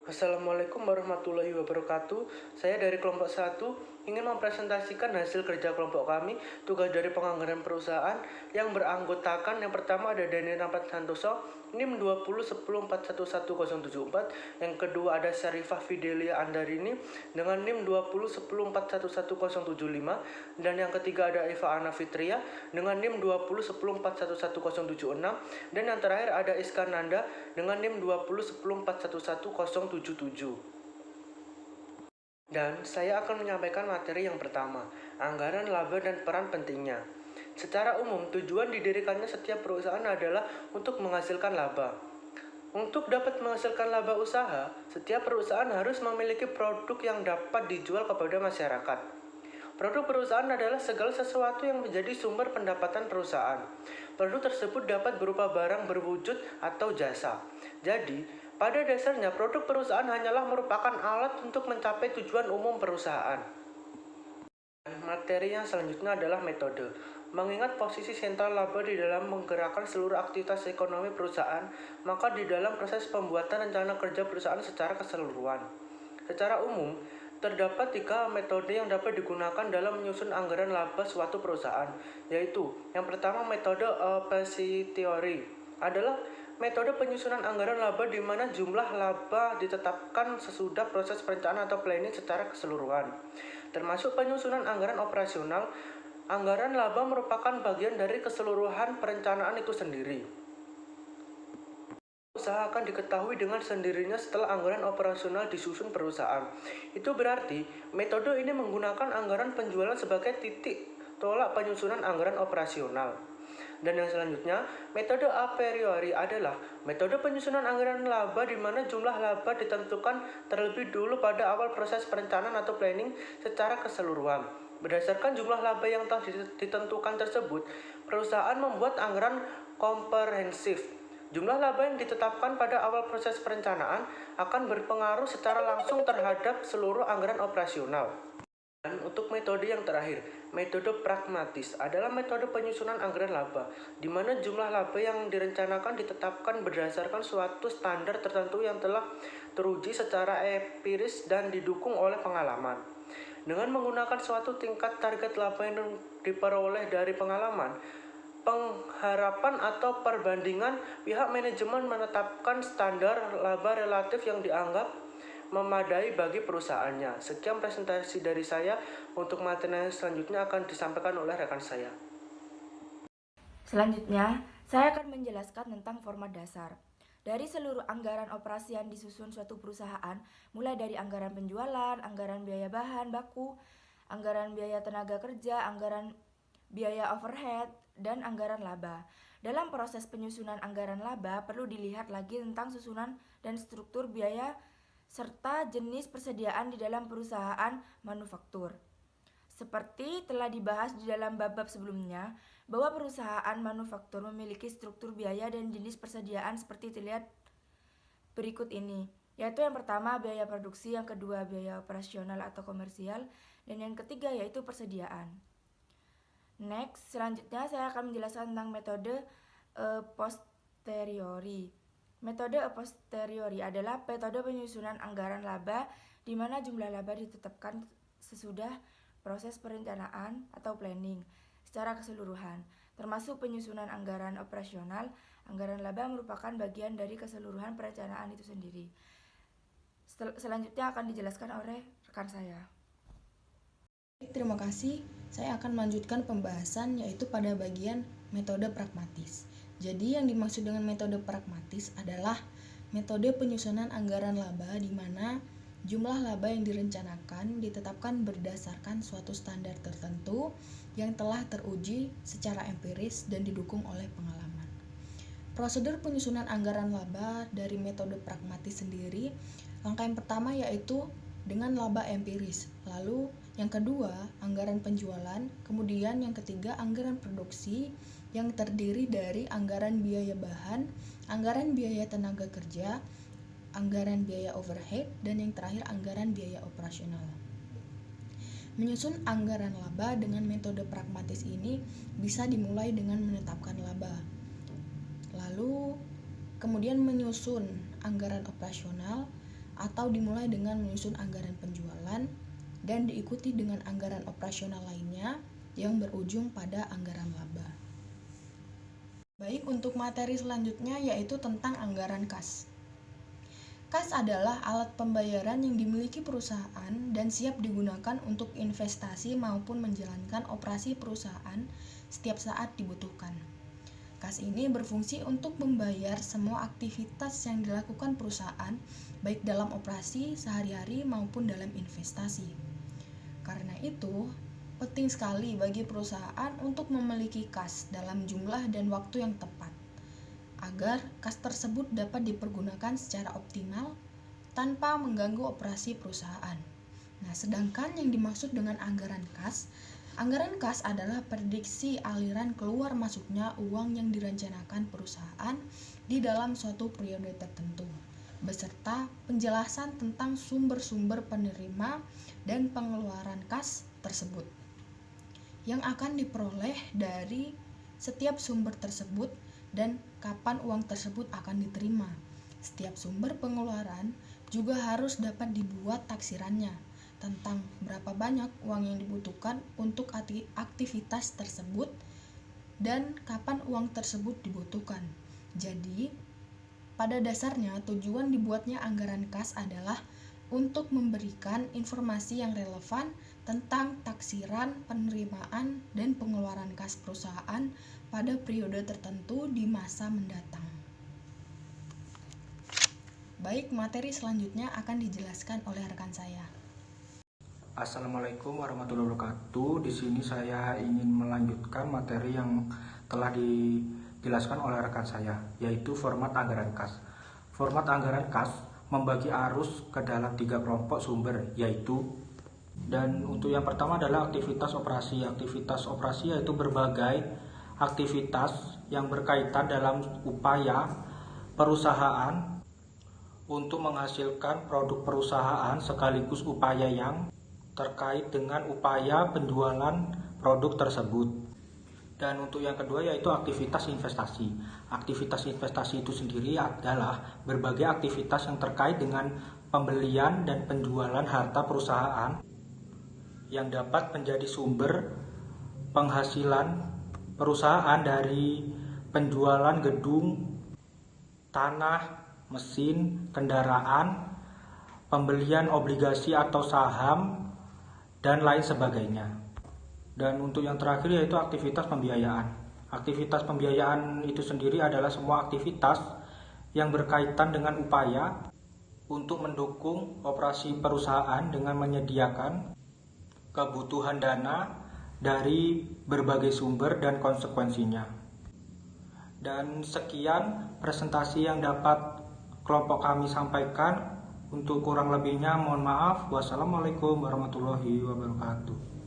Assalamualaikum warahmatullahi wabarakatuh. Saya dari kelompok 1 ingin mempresentasikan hasil kerja kelompok kami, tugas dari penganggaran perusahaan yang beranggotakan yang pertama ada Daniel Rampat Santoso, NIM 2010411074, yang kedua ada Syarifah Fidelia Andarini dengan NIM 2010411075, dan yang ketiga ada Eva Ana Fitria dengan NIM 2010411076, dan yang terakhir ada Iskananda dengan NIM 2010411077. Dan saya akan menyampaikan materi yang pertama, anggaran laba dan peran pentingnya. Secara umum, tujuan didirikannya setiap perusahaan adalah untuk menghasilkan laba. Untuk dapat menghasilkan laba usaha, setiap perusahaan harus memiliki produk yang dapat dijual kepada masyarakat. Produk perusahaan adalah segala sesuatu yang menjadi sumber pendapatan perusahaan. Produk tersebut dapat berupa barang berwujud atau jasa. Jadi, pada dasarnya produk perusahaan hanyalah merupakan alat untuk mencapai tujuan umum perusahaan. Materi yang selanjutnya adalah metode. Mengingat posisi sentral laba di dalam menggerakkan seluruh aktivitas ekonomi perusahaan, maka di dalam proses pembuatan rencana kerja perusahaan secara keseluruhan. Secara umum, terdapat 3 metode yang dapat digunakan dalam menyusun anggaran laba suatu perusahaan, yaitu yang pertama metode OPC Theory adalah metode penyusunan anggaran laba di mana jumlah laba ditetapkan sesudah proses perencanaan atau planning secara keseluruhan. Termasuk penyusunan anggaran operasional, anggaran laba merupakan bagian dari keseluruhan perencanaan itu sendiri. Usaha akan diketahui dengan sendirinya setelah anggaran operasional disusun perusahaan. Itu berarti metode ini menggunakan anggaran penjualan sebagai titik tolak penyusunan anggaran operasional. Dan yang selanjutnya, metode a priori adalah metode penyusunan anggaran laba di mana jumlah laba ditentukan terlebih dulu pada awal proses perencanaan atau planning secara keseluruhan. Berdasarkan jumlah laba yang telah ditentukan tersebut, perusahaan membuat anggaran komprehensif. Jumlah laba yang ditetapkan pada awal proses perencanaan akan berpengaruh secara langsung terhadap seluruh anggaran operasional. Dan untuk metode yang terakhir, metode pragmatis adalah metode penyusunan anggaran laba, di mana jumlah laba yang direncanakan ditetapkan berdasarkan suatu standar tertentu yang telah teruji secara empiris dan didukung oleh pengalaman. Dengan menggunakan suatu tingkat target laba yang diperoleh dari pengalaman, pengharapan atau perbandingan, pihak manajemen menetapkan standar laba relatif yang dianggap memadai bagi perusahaannya. Sekian presentasi dari saya. Untuk materi selanjutnya akan disampaikan oleh rekan saya. Selanjutnya, saya akan menjelaskan tentang format dasar. Dari seluruh anggaran operasi yang disusun suatu perusahaan, mulai dari anggaran penjualan, anggaran biaya bahan baku, anggaran biaya tenaga kerja, anggaran biaya overhead, dan anggaran laba. Dalam proses penyusunan anggaran laba, perlu dilihat lagi tentang susunan dan struktur biaya serta jenis persediaan di dalam perusahaan manufaktur. Seperti telah dibahas di dalam bab-bab sebelumnya, bahwa perusahaan manufaktur memiliki struktur biaya dan jenis persediaan seperti terlihat berikut ini, yaitu yang pertama biaya produksi, yang kedua biaya operasional atau komersial, dan yang ketiga yaitu persediaan. Next, selanjutnya saya akan menjelaskan tentang metode posteriori. Metode a posteriori adalah metode penyusunan anggaran laba di mana jumlah laba ditetapkan sesudah proses perencanaan atau planning secara keseluruhan, termasuk penyusunan anggaran operasional. Anggaran laba merupakan bagian dari keseluruhan perencanaan itu sendiri. Selanjutnya akan dijelaskan oleh rekan saya. Terima kasih. Saya akan melanjutkan pembahasan yaitu pada bagian metode pragmatis. Jadi yang dimaksud dengan metode pragmatis adalah metode penyusunan anggaran laba di mana jumlah laba yang direncanakan ditetapkan berdasarkan suatu standar tertentu yang telah teruji secara empiris dan didukung oleh pengalaman. Prosedur penyusunan anggaran laba dari metode pragmatis sendiri, langkah yang pertama yaitu dengan laba empiris, lalu yang kedua anggaran penjualan, kemudian yang ketiga anggaran produksi yang terdiri dari anggaran biaya bahan, anggaran biaya tenaga kerja, anggaran biaya overhead, dan yang terakhir anggaran biaya operasional. Menyusun anggaran laba dengan metode pragmatis ini bisa dimulai dengan menetapkan laba. Lalu kemudian menyusun anggaran operasional atau dimulai dengan menyusun anggaran penjualan dan diikuti dengan anggaran operasional lainnya yang berujung pada anggaran laba. Baik, untuk materi selanjutnya yaitu tentang anggaran kas. Kas adalah alat pembayaran yang dimiliki perusahaan dan siap digunakan untuk investasi maupun menjalankan operasi perusahaan setiap saat dibutuhkan. Kas ini berfungsi untuk membayar semua aktivitas yang dilakukan perusahaan, baik dalam operasi sehari-hari maupun dalam investasi. Karena itu, penting sekali bagi perusahaan untuk memiliki kas dalam jumlah dan waktu yang tepat, agar kas tersebut dapat dipergunakan secara optimal tanpa mengganggu operasi perusahaan. Nah, sedangkan yang dimaksud dengan anggaran kas adalah prediksi aliran keluar masuknya uang yang direncanakan perusahaan di dalam suatu periode tertentu, beserta penjelasan tentang sumber-sumber penerima dan pengeluaran kas tersebut yang akan diperoleh dari setiap sumber tersebut dan kapan uang tersebut akan diterima. Setiap sumber pengeluaran juga harus dapat dibuat taksirannya tentang berapa banyak uang yang dibutuhkan untuk aktivitas tersebut dan kapan uang tersebut dibutuhkan. Jadi, pada dasarnya tujuan dibuatnya anggaran kas adalah untuk memberikan informasi yang relevan tentang taksiran, penerimaan, dan pengeluaran kas perusahaan pada periode tertentu di masa mendatang. Baik, materi selanjutnya akan dijelaskan oleh rekan saya. Assalamualaikum warahmatullahi wabarakatuh. Di sini saya ingin melanjutkan materi yang telah dijelaskan oleh rekan saya, yaitu format anggaran kas. Format anggaran kas membagi arus ke dalam 3 kelompok sumber, dan untuk yang pertama adalah aktivitas operasi. Aktivitas operasi yaitu berbagai aktivitas yang berkaitan dalam upaya perusahaan untuk menghasilkan produk perusahaan sekaligus upaya yang terkait dengan upaya penjualan produk tersebut. Dan untuk yang kedua yaitu aktivitas investasi. Aktivitas investasi itu sendiri adalah berbagai aktivitas yang terkait dengan pembelian dan penjualan harta perusahaan yang dapat menjadi sumber penghasilan perusahaan dari penjualan gedung, tanah, mesin, kendaraan, pembelian obligasi atau saham, dan lain sebagainya. Dan untuk yang terakhir yaitu aktivitas pembiayaan. Aktivitas pembiayaan itu sendiri adalah semua aktivitas yang berkaitan dengan upaya untuk mendukung operasi perusahaan dengan menyediakan kebutuhan dana dari berbagai sumber dan konsekuensinya. Dan sekian presentasi yang dapat kelompok kami sampaikan. Untuk kurang lebihnya mohon maaf. Wassalamualaikum warahmatullahi wabarakatuh.